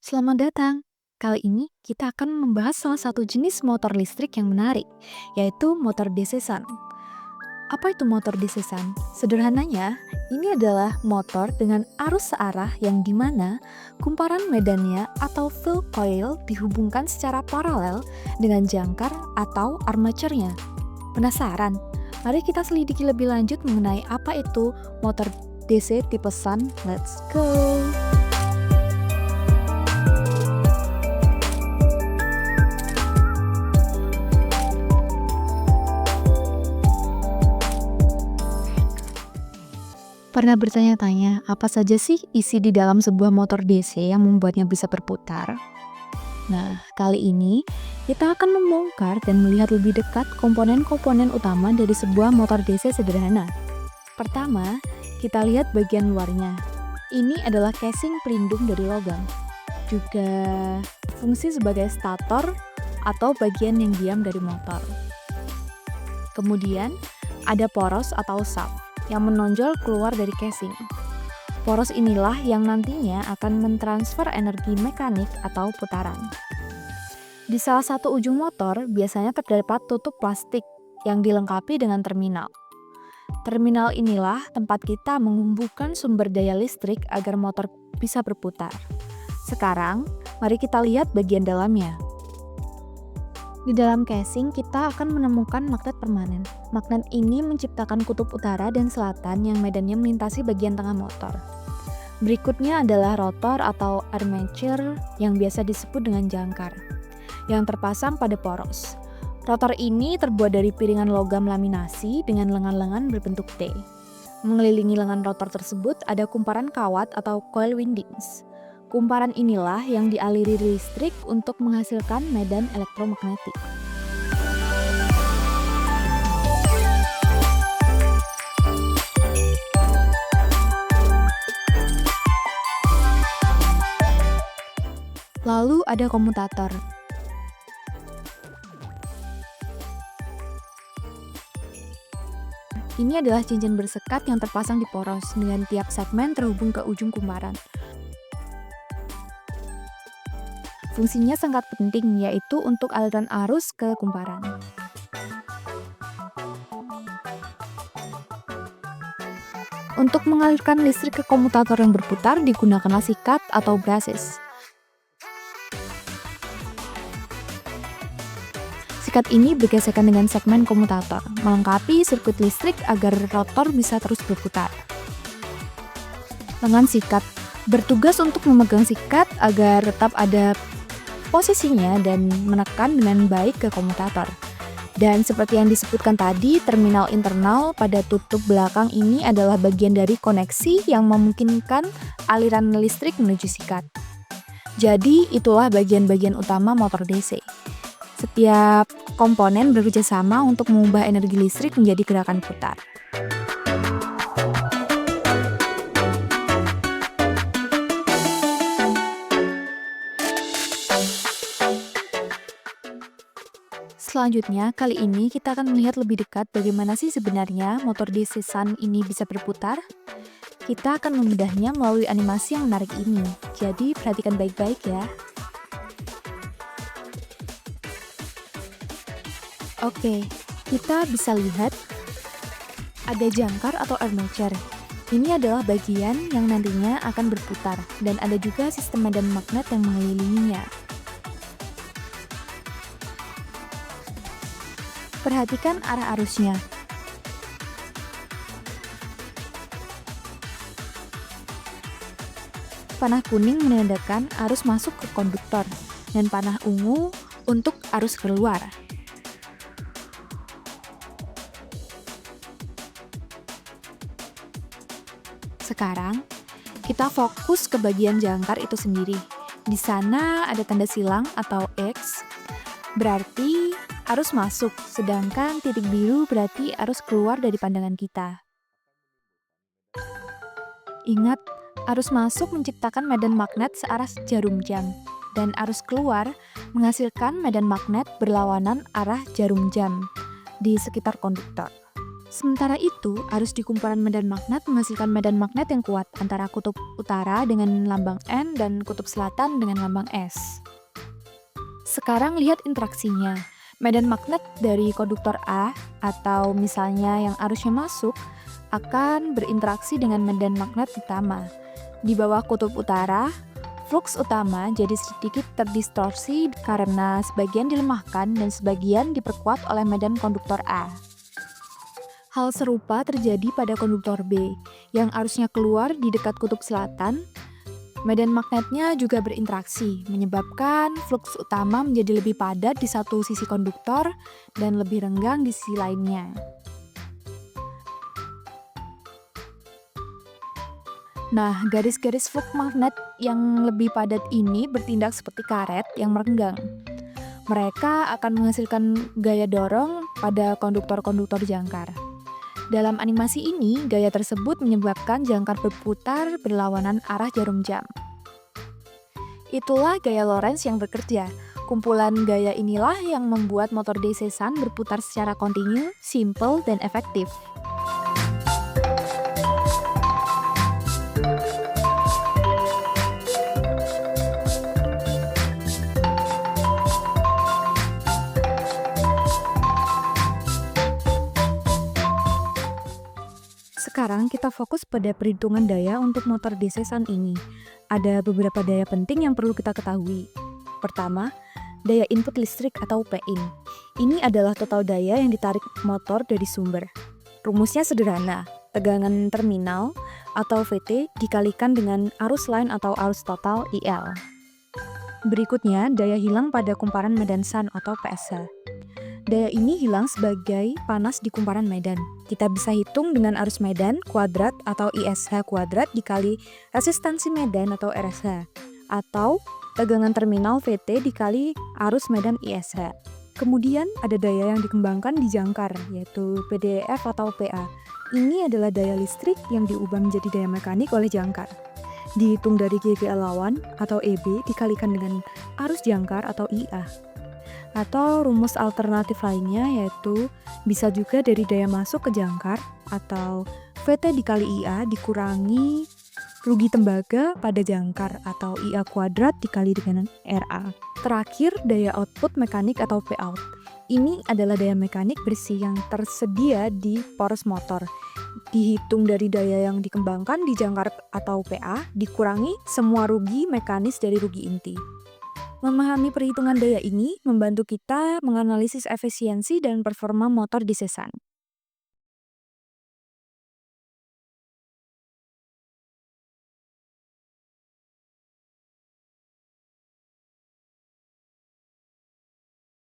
Selamat datang. Kali ini kita akan membahas salah satu jenis motor listrik yang menarik, yaitu motor DC Sun. Apa itu motor DC Sun? Sederhananya, ini adalah motor dengan arus searah yang dimana kumparan medannya atau field coil dihubungkan secara paralel dengan jangkar atau armaturnya. Penasaran? Mari kita selidiki lebih lanjut mengenai apa itu motor DC tipe Sun. Let's go! Pernah bertanya-tanya, apa saja sih isi di dalam sebuah motor DC yang membuatnya bisa berputar? Nah, kali ini kita akan membongkar dan melihat lebih dekat komponen-komponen utama dari sebuah motor DC sederhana. Pertama, kita lihat bagian luarnya. Ini adalah casing pelindung dari logam. Juga fungsi sebagai stator atau bagian yang diam dari motor. Kemudian, ada poros atau shaft yang menonjol keluar dari casing. Poros inilah yang nantinya akan mentransfer energi mekanik atau putaran. Di salah satu ujung motor biasanya terdapat tutup plastik yang dilengkapi dengan terminal. Terminal inilah tempat kita menghubungkan sumber daya listrik agar motor bisa berputar. Sekarang, mari kita lihat bagian dalamnya. Di dalam casing, kita akan menemukan magnet permanen. Magnet ini menciptakan kutub utara dan selatan yang medannya melintasi bagian tengah motor. Berikutnya adalah rotor atau armature yang biasa disebut dengan jangkar, yang terpasang pada poros. Rotor ini terbuat dari piringan logam laminasi dengan lengan-lengan berbentuk T. Mengelilingi lengan rotor tersebut ada kumparan kawat atau coil windings. Kumparan inilah yang dialiri listrik untuk menghasilkan medan elektromagnetik. Lalu ada komutator. Ini adalah cincin bersekat yang terpasang di poros dengan tiap segmen terhubung ke ujung kumparan. Fungsinya sangat penting, yaitu untuk aliran arus ke kumparan. Untuk mengalirkan listrik ke komutator yang berputar digunakanlah sikat atau braces. Sikat ini bergesekan dengan segmen komutator, melengkapi sirkuit listrik agar rotor bisa terus berputar. Lengan sikat bertugas untuk memegang sikat agar tetap ada posisinya dan menekan dengan baik ke komutator. Dan seperti yang disebutkan tadi, terminal internal pada tutup belakang ini adalah bagian dari koneksi yang memungkinkan aliran listrik menuju sikat. Jadi, itulah bagian-bagian utama motor DC. Setiap komponen bekerja sama untuk mengubah energi listrik menjadi gerakan putar. Selanjutnya, kali ini kita akan melihat lebih dekat bagaimana sih sebenarnya motor DC Sun ini bisa berputar. Kita akan membedahnya melalui animasi yang menarik ini, jadi perhatikan baik-baik ya. Oke, kita bisa lihat ada jangkar atau armature. Ini adalah bagian yang nantinya akan berputar, dan ada juga sistem medan magnet yang mengelilinginya. Perhatikan arah arusnya. Panah kuning menandakan arus masuk ke konduktor, dan panah ungu untuk arus keluar. Sekarang, kita fokus ke bagian jangkar itu sendiri. Di sana ada tanda silang atau X, berarti arus masuk, sedangkan titik biru berarti arus keluar dari pandangan kita. Ingat, arus masuk menciptakan medan magnet searah jarum jam, dan arus keluar menghasilkan medan magnet berlawanan arah jarum jam di sekitar konduktor. Sementara itu, arus di kumparan medan magnet menghasilkan medan magnet yang kuat antara kutub utara dengan lambang N dan kutub selatan dengan lambang S. Sekarang lihat interaksinya. Medan magnet dari konduktor A atau misalnya yang arusnya masuk akan berinteraksi dengan medan magnet utama. Di bawah kutub utara, flux utama jadi sedikit terdistorsi karena sebagian dilemahkan dan sebagian diperkuat oleh medan konduktor A. Hal serupa terjadi pada konduktor B, yang arusnya keluar di dekat kutub selatan. Medan magnetnya juga berinteraksi, menyebabkan flux utama menjadi lebih padat di satu sisi konduktor dan lebih renggang di sisi lainnya. Nah, garis-garis flux magnet yang lebih padat ini bertindak seperti karet yang merenggang. Mereka akan menghasilkan gaya dorong pada konduktor-konduktor jangkar. Dalam animasi ini, gaya tersebut menyebabkan jangkar berputar berlawanan arah jarum jam. Itulah gaya Lorentz yang bekerja. Kumpulan gaya inilah yang membuat motor DC Sun berputar secara kontinu, simple, dan efektif. Sekarang kita fokus pada perhitungan daya untuk motor DC Sun ini. Ada beberapa daya penting yang perlu kita ketahui. Pertama, daya input listrik atau P-in. Ini adalah total daya yang ditarik motor dari sumber. Rumusnya sederhana, tegangan terminal atau VT dikalikan dengan arus line atau arus total IL. Berikutnya, daya hilang pada kumparan medan Sun atau PSH. Daya ini hilang sebagai panas di kumparan medan. Kita bisa hitung dengan arus medan kuadrat atau ISH kuadrat dikali resistansi medan atau RSH, atau tegangan terminal VT dikali arus medan ISH. Kemudian ada daya yang dikembangkan di jangkar, yaitu PDEF atau PA. Ini adalah daya listrik yang diubah menjadi daya mekanik oleh jangkar. Dihitung dari GVA lawan atau EB dikalikan dengan arus jangkar atau IA. Atau rumus alternatif lainnya yaitu bisa juga dari daya masuk ke jangkar atau VT dikali IA dikurangi rugi tembaga pada jangkar atau IA kuadrat dikali dengan RA. Terakhir, daya output mekanik atau Pout. Ini adalah daya mekanik bersih yang tersedia di poros motor. Dihitung dari daya yang dikembangkan di jangkar atau PA dikurangi semua rugi mekanis dari rugi inti. Memahami perhitungan daya ini membantu kita menganalisis efisiensi dan performa motor DC Sun.